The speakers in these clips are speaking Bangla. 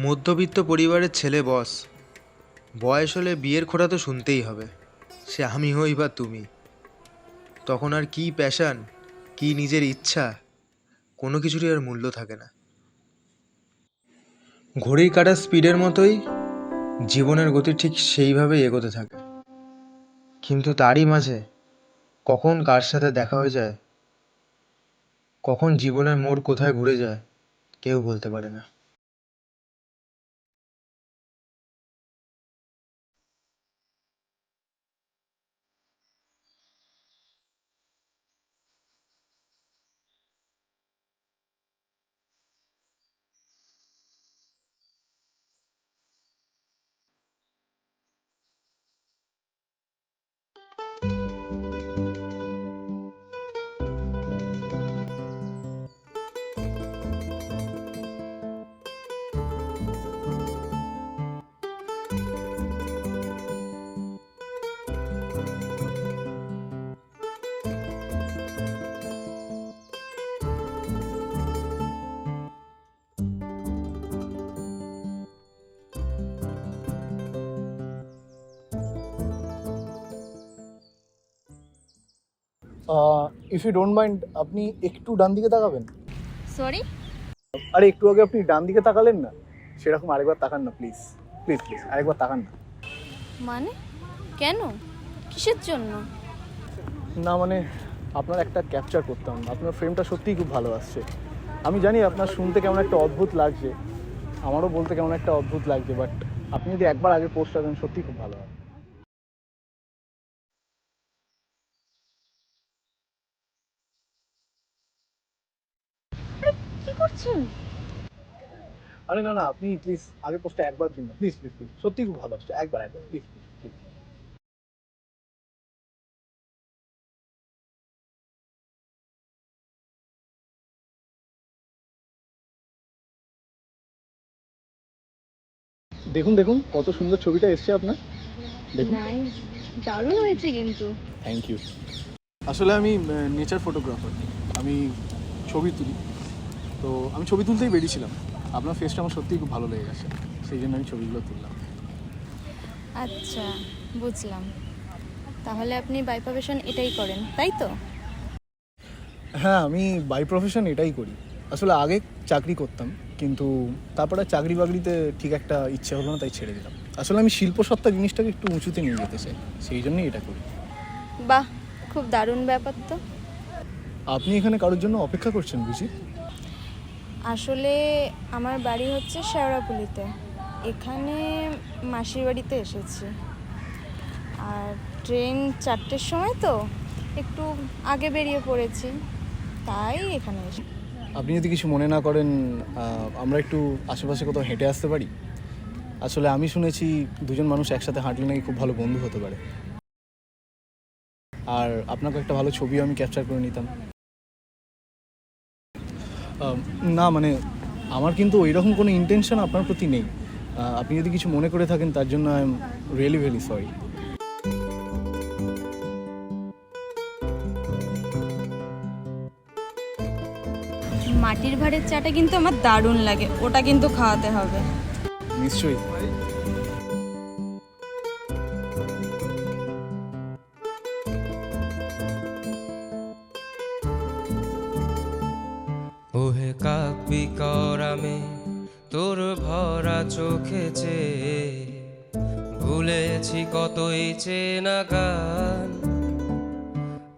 মধ্যবিত্ত পরিবারের ছেলে বস, বয়স হলে বিয়ের খোঁড়া তো শুনতেই হবে। সে আমি হই বা তুমি। তখন আর কি প্যাশন, কি নিজের ইচ্ছা, কোনো কিছুরই আর মূল্য থাকে না। ঘড়ির কাঁটার স্পিডের মতোই জীবনের গতি ঠিক সেইভাবেই এগোতে থাকে। কিন্তু তারই মাঝে কখন কার সাথে দেখা হয়ে যায়, কখন জীবনের মোড় কোথায় ঘুরে যায়, কেউ বলতে পারে না। ইফ ইউ ডোন্ট মাইন্ড, আপনি একটু ডান দিকে তাকাবেন। সরি। আরে একটু আগে আপনি ডান দিকে তাকালেন না, সেরকম আরেকবার তাকান না প্লিজ। প্লিজ প্লিজ আরেকবার তাকান না। মানে কেন, কিসের জন্য? না মানে আপনার একটা ক্যাপচার করতাম, আপনার ফ্রেমটা সত্যিই খুব ভালো আসছে। আমি জানি আপনার শুনতে কেমন একটা অদ্ভুত লাগছে, আমারও বলতে কেমন একটা অদ্ভুত লাগছে, বাট আপনি যদি একবার আগে পোস্টটা দেন সত্যিই খুব ভালো হয়। কি করছেন? আরে না না, আপনি প্লিজ আগে পোস্টটা একবার দিন না, প্লিজ প্লিজ প্লিজ, সত্যিই খুব ভালো আসছে, একবার একবার প্লিজ প্লিজ প্লিজ। দেখুন দেখুন কত সুন্দর ছবিটা এসছে আপনার, দেখুন। নাইস, দারুণ হয়েছে কিন্তু। Thank you. আসলে আমি নেচার ফটোগ্রাফার, আমি ছবি তুলি। তো আমি ছবি তুলতেই বেরিয়েছিলাম, আপনার ফেসটা আমার সত্যিই খুব ভালো লেগে গেছে, সেই জন্য আমি ছবিগুলো তুললাম। আচ্ছা, বুঝলাম। তাহলে আপনি বাই প্রফেশন এটাই করেন, তাই তো? হ্যাঁ, আমি বাই প্রফেশন এটাই করি। আসলে আগে চাকরি করতাম, কিন্তু তারপরে চাকরি বাকরিতে ঠিক একটা ইচ্ছে হলো না, তাই ছেড়ে দিলাম। আসলে আমি শিল্পসত্তা জিনিসটাকে একটু উঁচুতে নিয়ে যেতে চাই, সেই জন্যই এটা করি। বাহ, খুব দারুণ ব্যাপার তো। আপনি এখানে কারোর জন্য অপেক্ষা করছেন বুঝি? আসলে আমার বাড়ি হচ্ছে শেওড়াপুলিতে। এখানে মাসির বাড়িতে এসেছি। আর ট্রেন 4টের সময় তো একটু আগে বেরিয়ে পড়েছি, তাই এখানে এসে। আপনি যদি কিছু মনে না করেন, আমরা একটু আশেপাশে কোথাও হেঁটে আসতে পারি? আসলে আমি শুনেছি দুজন মানুষ একসাথে হাঁটলে নাকি খুব ভালো বন্ধু হতে পারে। আর আপনাকে একটা ভালো ছবিও আমি ক্যাপচার করে নিতাম। না মানে আমার কিন্তু ওইরকম কোনো ইন্টেনশন আপনার প্রতি নেই। আপনি যদি কিছু মনে করে থাকেন তার জন্য I am really very sorry. মাটির ভাঁড়ের চাটা কিন্তু আমার দারুণ লাগে, ওটা কিন্তু খাওয়াতে হবে। নিশ্চয়ই। ওহে কাব্যি করামে তোর ভরা চোখে চেয়ে ভুলেছি কতই চেনা গান।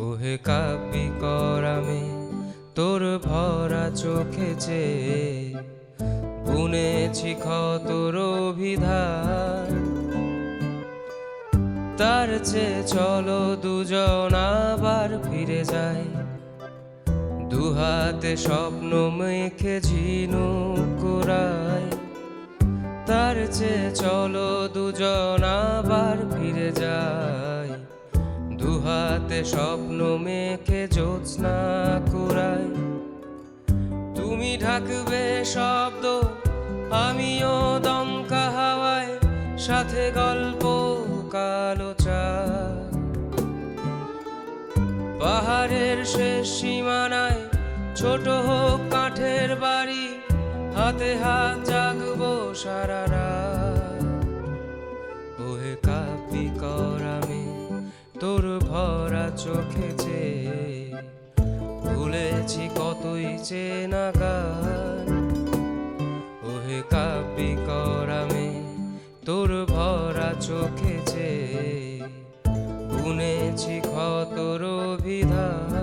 ওহে কাব্যি করামে তোর ভরা চোখে চেয়ে বুনেছি ক্ষতর অভিধান। তার চেয়ে চলো দুজন আবার ফিরে যাই, দুহাতে স্বপ্ন মেখে ঝিনুক কুড়াই। তার চেয়ে চলো দুজন আবার ফিরে যাই, দুহাতে স্বপ্ন মেখে জ্যোৎস্না কুড়াই। তুমি ঢাকবে শব্দ, আমিও দমকা হাওয়ায়, সাথে গল্প কালো চাঁদ। পাহাড়ের শেষ সীমানায় ছোট হোক কাঠের বাড়ি, হাতে হাত জাগবো সারা রাত। ওহে কাপি কর আমি তোর ভরা চোখে চেয়ে, ভুলেছি কতই চেনা গান। ওহে কাপি কর আমি তোর ভরা চোখে চেয়ে, বুনেছি ক্ষতর বিধান।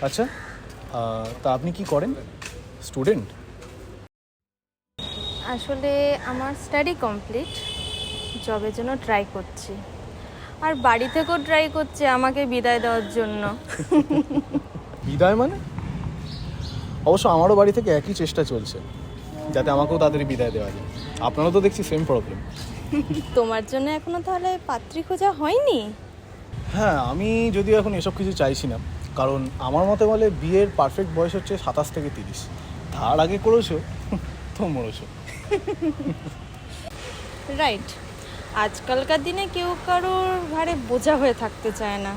আচ্ছা, তা আপনি কি করেন? স্টুডেন্ট? আসলে আমার স্টাডি কমপ্লিট, জবের জন্য ট্রাই করছি। আর বাড়ি থেকেও ট্রাই করছে আমাকে বিদায় দেওয়ার জন্য। বিদায় মানে? অবশ্য আমারও বাড়ি থেকে একই চেষ্টা চলছে, যাতে আমাকেও তাড়াতাড়ি বিদায় দেওয়া যায়। আপনারও তো দেখছি সেম প্রবলেম। তোমার জন্য এখনো তাহলে পাত্রী খোঁজা হয়নি? হ্যাঁ, আমি যদিও এখন এসব কিছু চাইছি না, কারণ আমার মতে বলে বিয়ের পারফেক্ট বয়স হচ্ছে 27 থেকে 30। তার আগে করেছো তো মরেছো। রাইট। আজকালকার দিনে কেউ কারোর ঘাড়ে বোঝা হয়ে থাকতে চায় না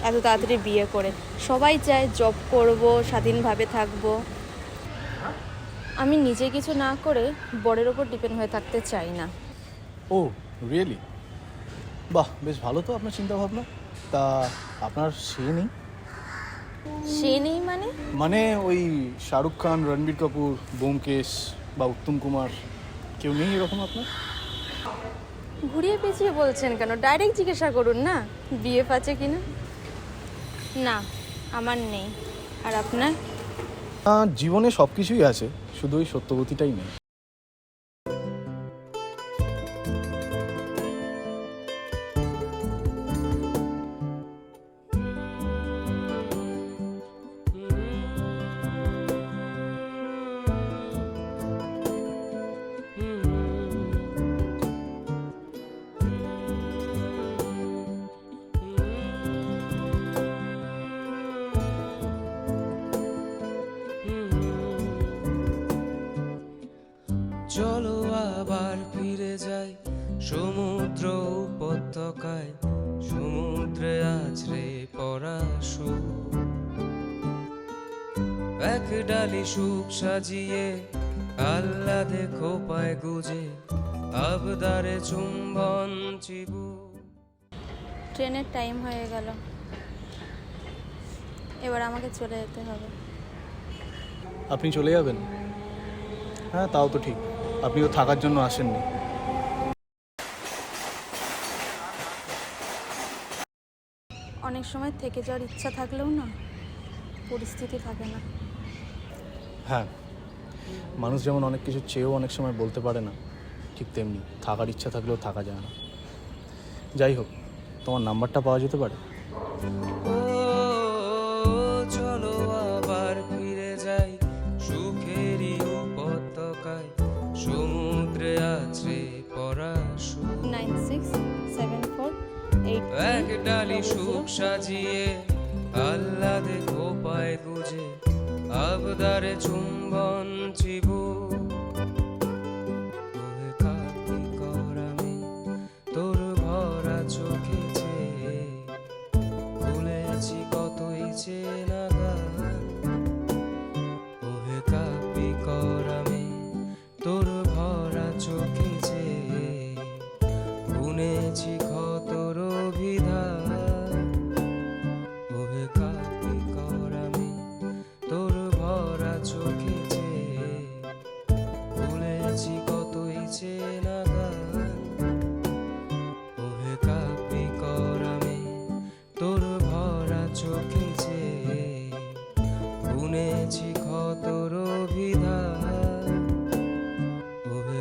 এত তাড়াতাড়ি বিয়ে করে। সবাই চায় জব করব, স্বাধীনভাবে থাকব। আমি নিজে কিছু না করে বরের ওপর ডিপেন্ড হয়ে থাকতে চাই না। ও রিয়েলি? বাহ, বেশ ভালো তো আপনার চিন্তা ভাবনা। তা আপনার সে নেই? সে নেই মানে? মানে ওই শাহরুখ খান, রণবীর কাপুর, ব্যোমকেশ বা উত্তম কুমার কেউ নেই এরকম আপনার? ঘুরিয়ে পেঁচিয়ে বলছেন কেন? ডাইরেক্ট জিজ্ঞাসা করুন না বিয়ে আছে কিনা। না, আমার নেই। আর আপনার? জীবনে সব কিছুই আছে, শুধু ওই সত্যবতীটাই নেই। চলো আবার ফিরে যাই সমুদ্র উপত্যকায়, সমুদ্রে আছড়ে পড়া সুখ। এক ডালি সুখ সাজিয়ে আহ্লাদে খোপায় গুজে, আবদারে চুম্বন চিবু। ট্রেনের টাইম হয়ে গেল, এবার আমাকে চলে যেতে হবে। আপনি চলে যাবেন? হ্যাঁ, তাও তো ঠিক, আপনি তো থাকার জন্য আসেননি। অনেক সময় থেকে যাওয়ার ইচ্ছা থাকলেও না, পরিস্থিতি থাকে না। হ্যাঁ, মানুষ যেমন অনেক কিছু চেয়েও অনেক সময় বলতে পারে না, ঠিক তেমনি থাকার ইচ্ছা থাকলেও থাকা যায় না। যাই হোক, তোমার নাম্বারটা পাওয়া যেতে পারে? ও চলো আবার ফিরে যাই সুখেরই উপত্যকায়, সমুদ্রে আছে পড়া সুখ। 967483 এক ডালি সুখ সাজিয়ে আহ্লাদে খোপায় গুজে, আবদারে চুম্বন চিবু। ওহে কাপি কর আমি তোর ভরা চোখে চেয়ে, ভুলেছি কতই চেনা গান। ওহে কাপি কর আমি তোর ভরা চোখে চেয়ে, বুনেছি ক্ষতর বিধান। ওহে কাপি কর আমি তোর ভরা চোখে চেয়ে, ভুলেছি কতই চেনা গান। ওহে কাপি কর আমি তোর ভরা চোখে চেয়ে, বুনেছি ক্ষতর বিধান। ওহে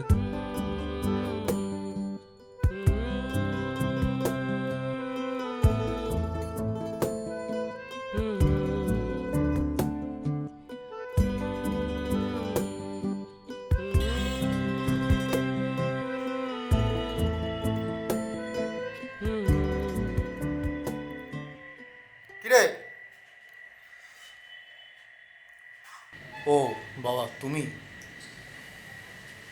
কিরে, ও বাবা, তুমি?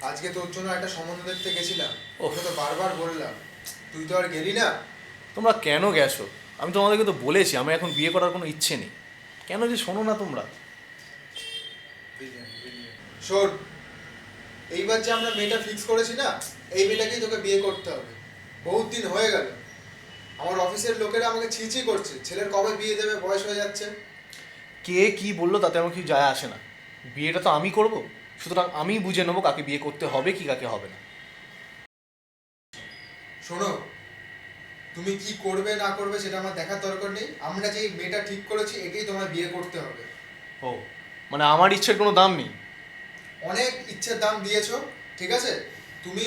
আজকে তোর জন্য একটা সম্বন্ধ দেখতে গেছিলাম, ওহ। ওকে তো বারবার বললাম, তুই তো আর গেলি না। তোমরা কেন গেছো? আমি তোমাদেরকে তো বলেছি আমি এখন বিয়ে করার কোনো ইচ্ছে নেই। কেন যে শোনো না তোমরা? শোন, এইবার যে আমরা মেয়েটা ফিক্স করেছি না, এই মেয়েটাকেই তোকে বিয়ে করতে হবে। বহুত দিন হয়ে গেল, আমার অফিসের লোকেরা আমাকে ছিছি করছে, ছেলের কবে বিয়ে দেবে, বয়স হয়ে যাচ্ছে। কে কি বললো তাতে আমার কিছু যায় আসে না। বিয়েটা তো আমি করব, সুতরাং আমি বুঝে নেবো কাকে বিয়ে করতে হবে কি কাকে হবে না। শোনো, তুমি কি করবে না করবে সেটা আমার দেখার দরকার নেই, আমরা যে এই মেয়েটা ঠিক করেছি একেই তোমায় বিয়ে করতে হবে। ও, মানে আমার ইচ্ছের কোনো দাম নেই? অনেক ইচ্ছের দাম দিয়েছো, ঠিক আছে, তুমি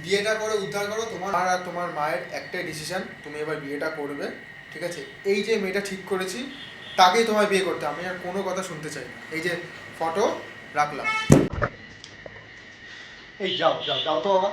বিয়েটা করে উদ্ধার করো। তোমার আর তোমার মায়ের একটাই ডিসিশন, তুমি এবার বিয়েটা করবে, ঠিক আছে। এই যে মেয়েটা ঠিক করেছি তাকেই তোমায় বিয়ে করতে, আমি আর কোনো কথা শুনতে চাই না। এই যে ফটো রাখলাম। এই যাও যাও যাও তো বাবা।